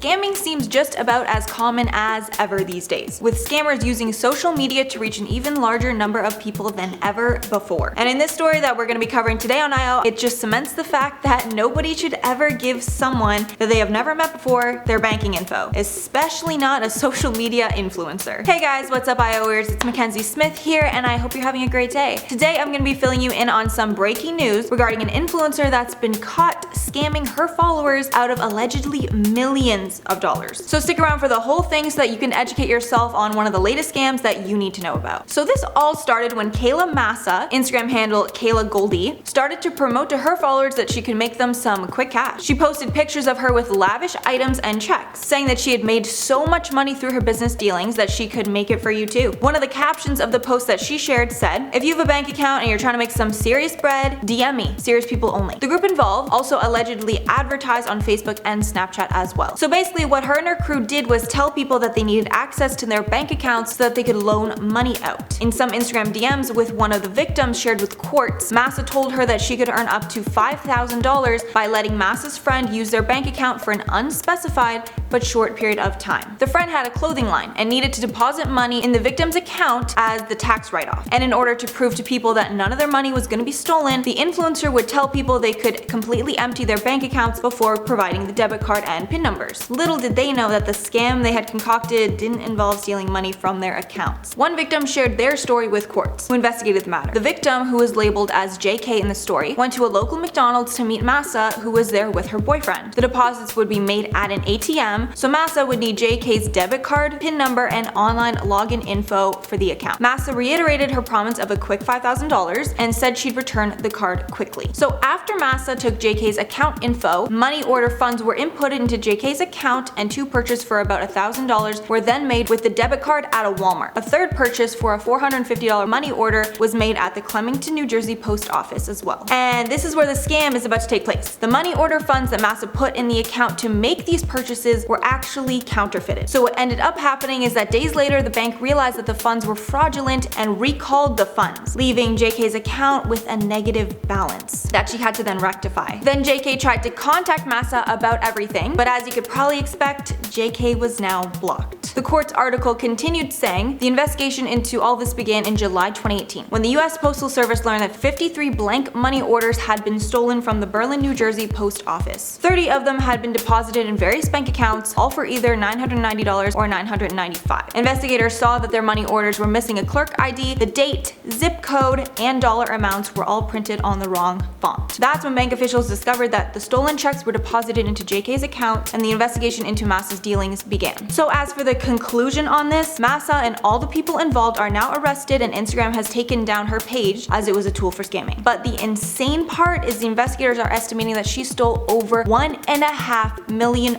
Scamming seems just about as common as ever these days, with scammers using social media to reach an even larger number of people than ever before. And in this story that we're going to be covering today on IO, it just cements the fact that nobody should ever give someone that they have never met before their banking info, especially not a social media influencer. Hey guys, what's up IOers? It's Mackenzie Smith here, and I hope you're having a great day. Today I'm going to be filling you in on some breaking news regarding an influencer that's been caught scamming her followers out of allegedly millions of dollars. So stick around for the whole thing so that you can educate yourself on one of the latest scams that you need to know about. So this all started when Kayla Massa, Instagram handle Kayla Goldie, started to promote to her followers that she could make them some quick cash. She posted pictures of her with lavish items and checks, saying that she had made so much money through her business dealings that she could make it for you too. One of the captions of the post that she shared said, "If you have a bank account and you're trying to make some serious bread, DM me, serious people only." The group involved also allegedly advertised on Facebook and Snapchat as well. So basically what her and her crew did was tell people that they needed access to their bank accounts so that they could loan money out. In some Instagram DMs with one of the victims shared with Quartz, Massa told her that she could earn up to $5,000 by letting Massa's friend use their bank account for an unspecified but short period of time. The friend had a clothing line and needed to deposit money in the victim's account as the tax write-off. And in order to prove to people that none of their money was going to be stolen, the influencer would tell people they could completely empty their bank accounts before providing the debit card and PIN numbers. Little did they know that the scam they had concocted didn't involve stealing money from their accounts. One victim shared their story with Quartz, who investigated the matter. The victim, who was labeled as JK in the story, went to a local McDonald's to meet Massa, who was there with her boyfriend. The deposits would be made at an ATM, so Massa would need JK's debit card, PIN number, and online login info for the account. Massa reiterated her promise of a quick $5,000 and said she'd return the card quickly. So after Massa took JK's account info, money order funds were inputted into JK's account, and two purchases for about $1,000 were then made with the debit card at a Walmart. A third purchase for a $450 money order was made at the Clemington, New Jersey post office as well. And this is where the scam is about to take place. The money order funds that Massa put in the account to make these purchases were actually counterfeited. So what ended up happening is that days later the bank realized that the funds were fraudulent and recalled the funds, leaving JK's account with a negative balance that she had to then rectify. Then JK tried to contact Massa about everything, but as you could probably expect, JK was now blocked. The Quartz article continued saying, the investigation into all this began in July 2018, when the US Postal Service learned that 53 blank money orders had been stolen from the Berlin, New Jersey post office. 30 of them had been deposited in various bank accounts, all for either $990 or $995. Investigators saw that their money orders were missing a clerk ID, the date, zip code, and dollar amounts were all printed on the wrong font. That's when bank officials discovered that the stolen checks were deposited into JK's account, and the investigation into Massa's dealings began. So as for the conclusion on this, Massa and all the people involved are now arrested, and Instagram has taken down her page as it was a tool for scamming. But the insane part is the investigators are estimating that she stole over $1.5 million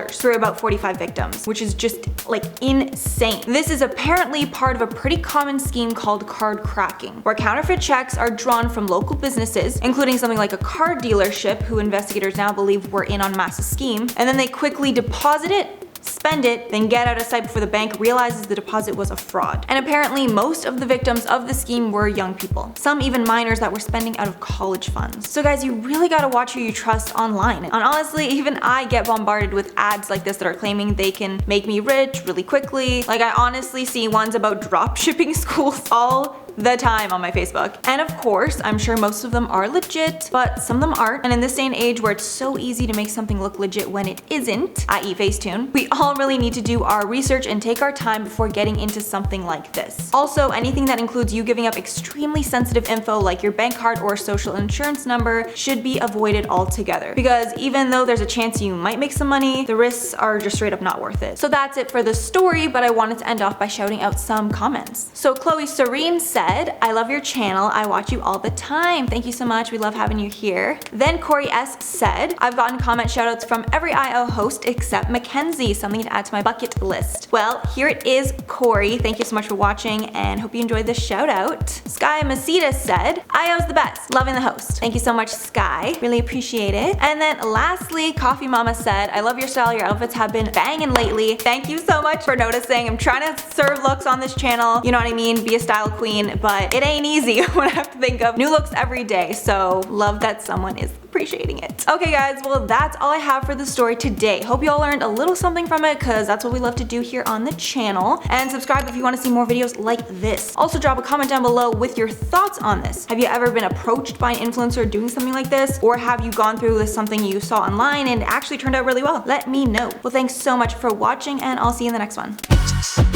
through about 45 victims, which is just like insane. This is apparently part of a pretty common scheme called card cracking, where counterfeit checks are drawn from local businesses, including something like a car dealership, who investigators now believe were in on Massa's scheme, and then they quickly deposit it, spend it, then get out of sight before the bank realizes the deposit was a fraud. And apparently most of the victims of the scheme were young people, some even minors that were spending out of college funds. So guys, you really gotta watch who you trust online. And honestly, even I get bombarded with ads like this that are claiming they can make me rich really quickly. Like, I honestly see ones about drop shipping schools all the time on my Facebook. And of course, I'm sure most of them are legit, but some of them aren't. And in this day and age where it's so easy to make something look legit when it isn't, i.e. Facetune, we all really need to do our research and take our time before getting into something like this. Also, anything that includes you giving up extremely sensitive info like your bank card or social insurance number should be avoided altogether. Because even though there's a chance you might make some money, the risks are just straight up not worth it. So that's it for the story, but I wanted to end off by shouting out some comments. So Chloe Serene said, "I love your channel. I watch you all the time. Thank you so much. We love having you here." Then Corey S said, "I've gotten comment shoutouts from every IO host except Mackenzie. Something to add to my bucket list." Well, here it is, Corey. Thank you so much for watching and hope you enjoyed this shout out. Sky Masita said, "IO's the best. Loving the host." Thank you so much, Sky. Really appreciate it. And then lastly, Coffee Mama said, "I love your style. Your outfits have been banging lately." Thank you so much for noticing. I'm trying to serve looks on this channel. You know what I mean? Be a style queen. routine, but it ain't easy when I have to think of new looks every day. So love that someone is appreciating it. Okay guys, well that's all I have for the story today. Hope you all learned a little something from it, because that's what we love to do here on the channel. And subscribe if you want to see more videos like this. Also drop a comment down below with your thoughts on this. Have you ever been approached by an influencer doing something like this? Or have you gone through this something you saw online and actually turned out really well? Let me know. Well, thanks so much for watching, and I'll see you in the next one.